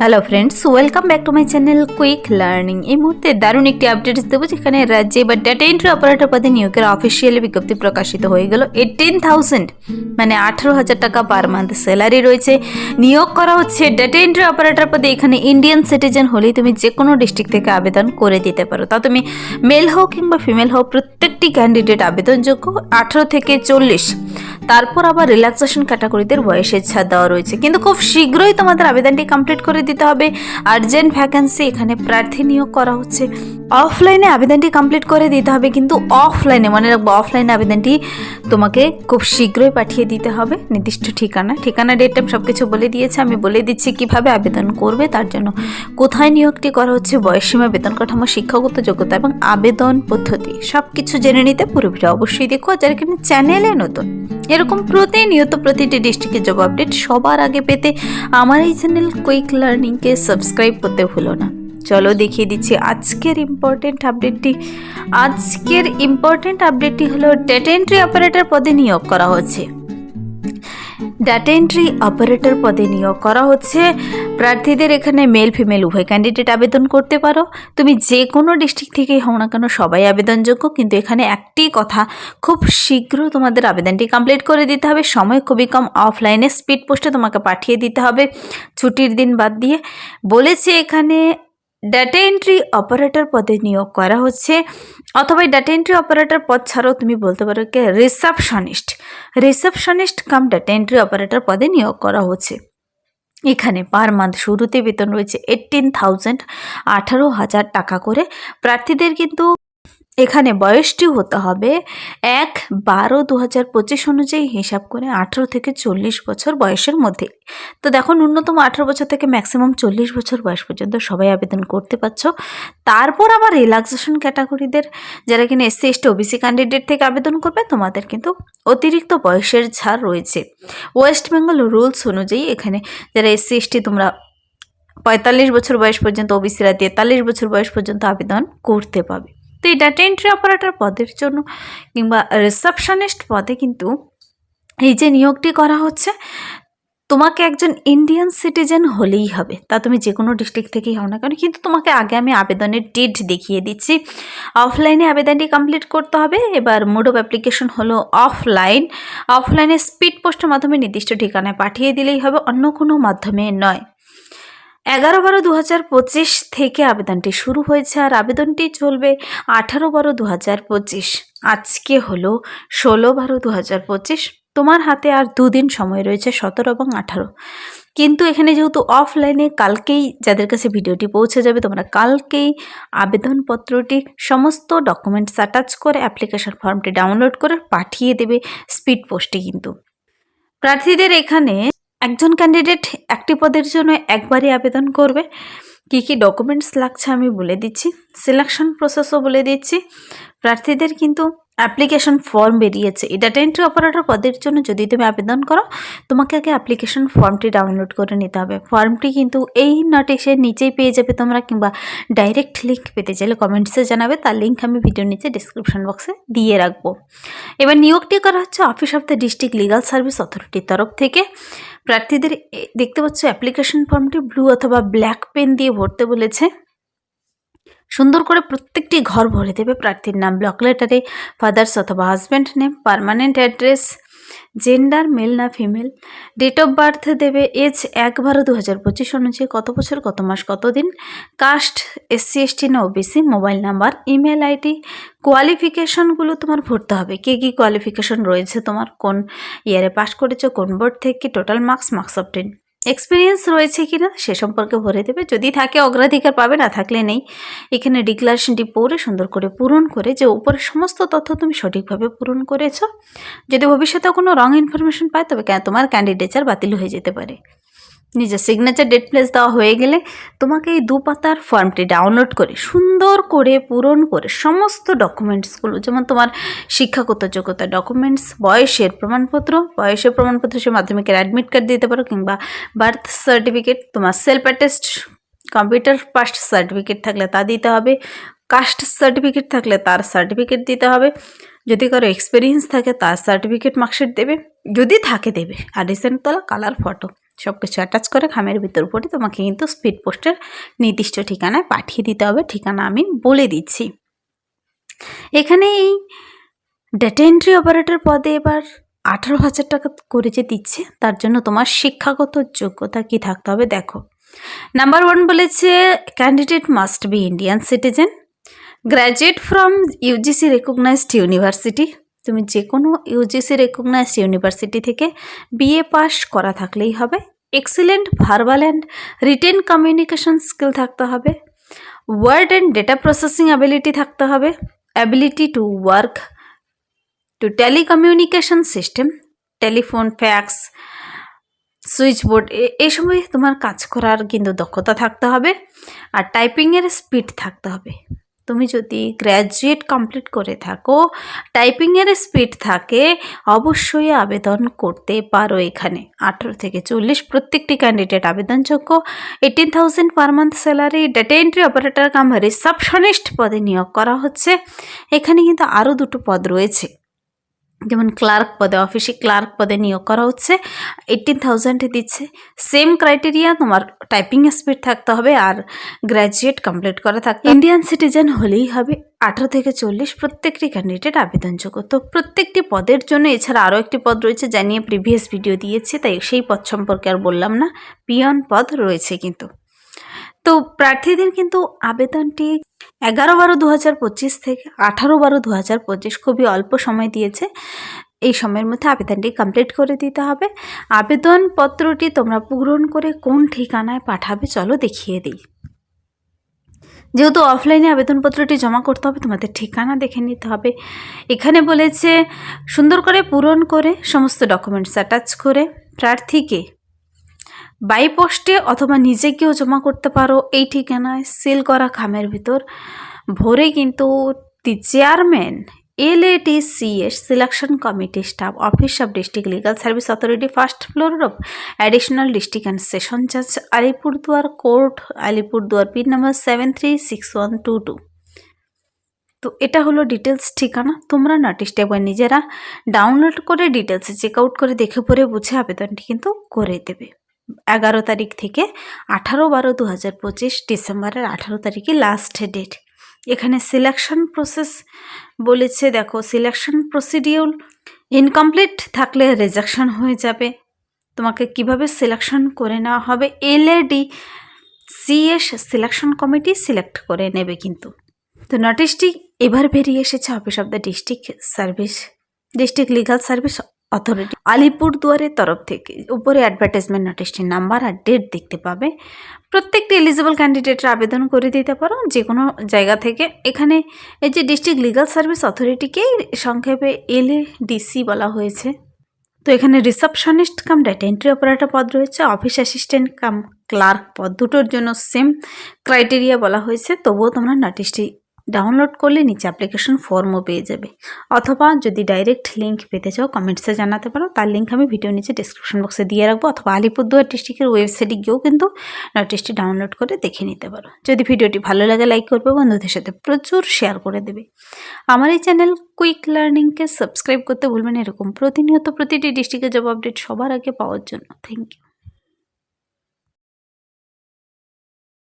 Hello friends, welcome back to my channel quick learning. এই মুহূর্তে দারুণ একটি আপডেটস দেবো, যেখানে রাজ্যে বা ডাটা এন্ট্রি অপারেটর পদে নিয়োগের অফিসিয়ালি বিজ্ঞপ্তি প্রকাশিত হয়ে গেল। 18,000 মানে 18,000 টাকা পার মান্থ স্যালারি রয়েছে। নিয়োগ করা হচ্ছে ডাটা এন্ট্রি অপারেটর পদে। এখানে ইন্ডিয়ান সিটিজেন হলেই তুমি যে কোনো ডিস্ট্রিক্ট থেকে আবেদন করে দিতে পারো। তা তুমি মেল হোক কিংবা ফিমেল হোক, প্রত্যেকটি ক্যান্ডিডেট আবেদনযোগ্য। 18 থেকে 40। তারপর আবার রিল্যাক্সেশন ক্যাটাগরিদের বয়সের ছাড় দেওয়া রয়েছে, কিন্তু খুব শীঘ্রই তোমাদের আবেদনটি কমপ্লিট করে দিতে হবে। আর্জেন্ট ভ্যাকেন্সি, এখানে প্রার্থী নিয়োগ করা হচ্ছে। অফলাইনে আবেদনটি কমপ্লিট করে দিতে হবে, কিন্তু অফলাইনে মনে রাখবো, অফলাইনে আবেদনটি তোমাকে খুব শীঘ্রই পাঠিয়ে দিতে হবে নির্দিষ্ট ঠিকানা ডেট টাইম সব কিছু বলে দিয়েছে। আমি বলে দিচ্ছি কিভাবে আবেদন করবে, তার জন্য কোথায় নিয়োগটি করা হচ্ছে, বয়সসীমা, বেতন কাঠামো, শিক্ষাগত যোগ্যতা এবং আবেদন পদ্ধতি সব কিছু জেনে নিতে পুরো ভিডিও অবশ্যই দেখো। যারা কিন্তু চ্যানেলে নতুন, এরকম প্রতিনিয়ত প্রতিটি ডিস্ট্রিক্টের জব আপডেট সবার আগে পেতে আমার এই চ্যানেল কুইক লার্নিংকে সাবস্ক্রাইব করতে ভুলো না। চলো দেখিয়ে দিচ্ছি আজকের ইম্পর্টেন্ট আপডেটটি হলো ডেটা এন্ট্রি অপারেটর পদে নিয়োগ করা হচ্ছে। ডাটা এন্ট্রি অপারেটর পদে নিয়োগ করা হচ্ছে। প্রার্থীদের এখানে মেল ফিমেল উভয় ক্যান্ডিডেট আবেদন করতে পারো। তুমি যে কোনো ডিস্ট্রিক্ট থেকেই হও না কেন, সবাই আবেদনযোগ্য। কিন্তু এখানে একটি কথা, খুব শীঘ্র তোমাদের আবেদনটি কমপ্লিট করে দিতে হবে। সময় খুবই কম। অফলাইনে স্পিড পোস্টে তোমাকে পাঠিয়ে দিতে হবে, ছুটির দিন বাদ দিয়ে। বলেছে এখানে ডাটা এন্ট্রি অপারেটর পদে নিয়োগ করা হচ্ছে, অথবা ডাটা এন্ট্রি অপারেটর পদ ছাড়াও তুমি বলতে পারো কে receptionist cum data entry operator পদে নিয়োগ করা হচ্ছে। এখানে পার মান্থ শুরুতে বেতন রয়েছে 18,000, 18,000 টাকা করে। প্রার্থীদের কিন্তু এখানে বয়সটি হতে হবে 1/12/2025 অনুযায়ী হিসাব করে 18 থেকে 40 বছর বয়সের মধ্যে। তো দেখো, ন্যূনতম 18 বছর থেকে ম্যাক্সিমাম 40 বছর বয়স পর্যন্ত সবাই আবেদন করতে পারছো। তারপর আবার রিল্যাক্সেশন ক্যাটাগরিদের, যারা কিনা SC ST OBC ক্যান্ডিডেট থেকে আবেদন করবে, তোমাদের কিন্তু অতিরিক্ত বয়সের ছাড় রয়েছে। ওয়েস্ট বেঙ্গল রুলস অনুযায়ী এখানে যারা SC ST, তোমরা 45 বছর বয়স পর্যন্ত, ওবিসিরা 43 বছর বয়স পর্যন্ত আবেদন করতে পাবে। তো এই ডাটা এন্ট্রি অপারেটর পদের জন্য কিংবা রিসেপশনিস্ট পদে কিন্তু এই যে নিয়োগটি করা হচ্ছে, তোমাকে একজন ইন্ডিয়ান সিটিজেন হলেই হবে। তা তুমি যে কোনো ডিস্ট্রিক্ট থেকেই হও না কেন, কিন্তু তোমাকে আগে আমি আবেদনের ডেট দেখিয়ে দিচ্ছি। অফলাইনে আবেদনটি কমপ্লিট করতে হবে। এবার মোড অফ অ্যাপ্লিকেশন হলো অফলাইনে স্পিড পোস্টের মাধ্যমে নির্দিষ্ট ঠিকানায় পাঠিয়ে দিলেই হবে, অন্য কোনো মাধ্যমে নয়। 11/12/2025 থেকে আবেদনটি শুরু হয়েছে, আর আবেদনটি চলবে 18/12/2025। আজকে হলো 16/12/2025। তোমার হাতে আর 2 দিন সময় রয়েছে, 17 এবং 18। কিন্তু এখানে যেহেতু অফলাইনে, কালকেই যাদের কাছে ভিডিওটি পৌঁছে যাবে, তোমরা কালকেই আবেদনপত্রটি সমস্ত ডকুমেন্টস অ্যাটাচ করে অ্যাপ্লিকেশন ফর্মটি ডাউনলোড করে পাঠিয়ে দেবে স্পিড পোস্টে। কিন্তু প্রার্থীদের এখানে একজন ক্যান্ডিডেট একটি পদের জন্য একবারই আবেদন করবে। কী কী ডকুমেন্টস লাগছে আমি বলে দিচ্ছি, সিলেকশন প্রসেসও বলে দিচ্ছি। প্রার্থীদের কিন্তু অ্যাপ্লিকেশন ফর্ম বেরিয়েছে। এই ডাটা এন্ট্রি অপারেটর পদের জন্য যদি তুমি আবেদন করো, তোমাকে আগে অ্যাপ্লিকেশন ফর্মটি ডাউনলোড করে নিতে হবে। ফর্মটি কিন্তু এই নোটিশের নিচেই পেয়ে যাবে তোমরা, কিংবা ডাইরেক্ট লিঙ্ক পেতে চাইলে কমেন্টসে জানাবে, তার লিঙ্ক আমি ভিডিওর নিচে ডিসক্রিপশন বক্সে দিয়ে রাখবো। এবার নিয়োগটি করা হচ্ছে office of the district legal service অথরিটির তরফ থেকে। প্রার্থীদের দেখতে পাচ্ছ অ্যাপ্লিকেশন ফর্মটি ব্লু অথবা ব্ল্যাক পেন দিয়ে ভরতে বলেছে। সুন্দর করে প্রত্যেকটি ঘর ভরে দেবে। প্রার্থীর নাম ব্লক লেটারে, ফাদার্স অথবা husband name, permanent address, gender male না ফিমেল, ডেট অফ বার্থ দেবে, এজ 1/12/2025 অনুযায়ী কত বছর, কত মাস, কত দিন, কাস্ট SC ST না OBC, mobile number, email ID, কোয়ালিফিকেশনগুলো তোমার ভরতে হবে। কী কী কোয়ালিফিকেশন রয়েছে তোমার, কোন ইয়ারে পাস করেছো, কোন বোর্ড থেকে, টোটাল মার্কস অফ 10, এক্সপিরিয়েন্স রয়েছে কিনা সে সম্পর্কে ভরে দেবে। যদি থাকে অগ্রাধিকার পাবে, না থাকলে নেই। এখানে ডিক্লারেশনটি পড়ে সুন্দর করে পূরণ করে, যে উপরের সমস্ত তথ্য তুমি সঠিকভাবে পূরণ করেছো। যদি ভবিষ্যতে কোনো রং ইনফরমেশন পায়, তবে তোমার ক্যান্ডিডেচার বাতিল হয়ে যেতে পারে। নিজের সিগনেচার, ডেট প্লেস দেওয়া হয়ে গেলে তোমাকে এই 2 পাতার ফর্মটি ডাউনলোড করে সুন্দর করে পূরণ করে সমস্ত ডকুমেন্টসগুলো, যেমন তোমার শিক্ষাগত যোগ্যতা ডকুমেন্টস, বয়সের প্রমাণপত্র সে মাধ্যমিকের অ্যাডমিট কার্ড দিতে পারো, কিংবা বার্থ সার্টিফিকেট, তোমার self attest computer pass certificate থাকলে তা দিতে হবে, কাস্ট সার্টিফিকেট থাকলে তার সার্টিফিকেট দিতে হবে, যদি কারো এক্সপিরিয়েন্স থাকে তার সার্টিফিকেট, মার্কশিট দেবে, যদি থাকে দেবে, আর রিসেন্ট তোলা কালার ফটো সব কিছু অ্যাটাচ করে খামের ভিতর পরে তোমাকে কিন্তু স্পিড পোস্টের নির্দিষ্ট ঠিকানায় পাঠিয়ে দিতে হবে। ঠিকানা আমি বলে দিচ্ছি। এখানে এই ডেটা এন্ট্রি অপারেটর পদে এবার 18,000 টাকা করে যে দিচ্ছে, তার জন্য তোমার শিক্ষাগত যোগ্যতা কি থাকতে হবে দেখো। নাম্বার 1 বলেছে candidate must be Indian citizen, graduate from UGC recognised university. তুমি যে কোনো ইউজিসি রেকগনাইজড ইউনিভার্সিটি থেকে বিএ পাস করা থাকলেই হবে। Excellent verbal and written communication skill থাকতে হবে। Word and data processing ability থাকতে হবে। Ability to work to telecommunication system, telephone, fax, switchboard, এই সময় তোমার কাজ করার কিন্তু দক্ষতা থাকতে হবে। আর টাইপিংয়ের স্পিড থাকতে হবে। তুমি যদি গ্র্যাজুয়েট কমপ্লিট করে থাকো, টাইপিংয়ের স্পিড থাকে, অবশ্যই আবেদন করতে পারো। এখানে 18 থেকে 40 প্রত্যেকটি ক্যান্ডিডেট আবেদনযোগ্য। 18,000 per month salary. Data entry operator cum receptionist পদে নিয়োগ করা হচ্ছে। এখানে কিন্তু আরও 2টো পদ রয়েছে, যেমন ক্লার্ক পদে, অফিসে ক্লার্ক পদে নিয়োগ করা হচ্ছে, 18,000 দিচ্ছে। সেম ক্রাইটেরিয়া, তোমার টাইপিং স্পিড থাকতে হবে আর গ্র্যাজুয়েট কমপ্লিট করা থাকতে হবে। ইন্ডিয়ান সিটিজেন হলেই হবে। 18 থেকে 40 প্রত্যেকটি ক্যান্ডিডেট আবেদনযোগ্য। তো প্রত্যেকটি পদের জন্য এছাড়া আরও একটি পদ রয়েছে, যা নিয়ে প্রিভিয়াস ভিডিও দিয়েছি, তাই সেই পদ সম্পর্কে আর বললাম না। পিয়ন পদ রয়েছে কিন্তু। তো প্রার্থীদের কিন্তু আবেদনটি 11/12/2025 থেকে 18/12/2025 খুবই অল্প সময় দিয়েছে। এই সময়ের মধ্যে আবেদনটি কমপ্লিট করে দিতে হবে। আবেদনপত্রটি তোমরা পূরণ করে কোন ঠিকানায় পাঠাবে চলো দেখিয়ে দিই। যেহেতু অফলাইনে আবেদনপত্রটি জমা করতে হবে, তোমাদের ঠিকানা দেখে নিতে হবে। এখানে বলেছে সুন্দর করে পূরণ করে সমস্ত ডকুমেন্টস অ্যাটাচ করে প্রার্থীকে বাই পোস্টে অথবা নিজে গিয়েও জমা করতে পারো। এই ঠিকানায় সিল করা খামের ভিতর ভরে কিন্তু the chairman LATCS selection committee staff office of district legal service authority, first floor of additional district and session জাজ, Alipurduar court, Alipurduar, pin number 736122। তো এটা হলো ডিটেলস ঠিকানা। তোমরা নোটিশটা একবার নিজেরা ডাউনলোড করে ডিটেলসে চেক আউট করে দেখে পড়ে বুঝে আবেদনটি কিন্তু করে দেবে। 11 তারিখ থেকে 18/12/2025, ডিসেম্বরের 18 তারিখে লাস্ট ডেট। এখানে সিলেকশন প্রসেস বলেছে দেখো, সিলেকশন প্রসিডিউর ইনকমপ্লিট থাকলে রিজেকশন হয়ে যাবে। তোমাকে কিভাবে সিলেকশন করে নেওয়া হবে, LATCS সিলেকশন কমিটি সিলেক্ট করে নেবে কিন্তু। তো নোটিশটি এবার বেরিয়ে এসেছে office of the district legal service authority আলিপুরদুয়ারের তরফ থেকে। উপরে অ্যাডভার্টাইজমেন্ট নোটিশটির নাম্বার আর ডেট দেখতে পাবে। প্রত্যেকটি এলিজিবল ক্যান্ডিডেটরা আবেদন করে দিতে পারো যে কোনো জায়গা থেকে। এখানে এই যে ডিস্ট্রিক্ট লিগাল সার্ভিস অথরিটিকেই সংক্ষেপে LADC বলা হয়েছে। তো এখানে রিসেপশনিস্ট কাম ডেটা এন্ট্রি অপারেটর পদ রয়েছে, অফিস অ্যাসিস্ট্যান্ট কাম ক্লার্ক পদ, দুটোর জন্য সেম ক্রাইটেরিয়া বলা হয়েছে। তবুও তোমরা নোটিশটি ডাউনলোড করলে নিচে অ্যাপ্লিকেশন ফর্মও পেয়ে যাবে, অথবা যদি ডাইরেক্ট লিঙ্ক পেতে চাও কমেন্টসে জানাতে পারো। তার লিঙ্ক আমি ভিডিও নিচে ডিসক্রিপশন বক্সে দিয়ে রাখবো, অথবা আলিপুরদুয়ার ডিস্ট্রিক্টের ওয়েবসাইটে গিয়েও কিন্তু নোটিশটি ডাউনলোড করে দেখে নিতে পারো। যদি ভিডিওটি ভালো লাগে লাইক করবে, বন্ধুদের সাথে প্রচুর শেয়ার করে দেবে। আমার এই চ্যানেল কুইক লার্নিংকে সাবস্ক্রাইব করতে ভুলবেন এরকম প্রতিনিয়ত প্রতিটি ডিস্ট্রিক্টের জব আপডেট সবার আগে পাওয়ার জন্য। Thank you.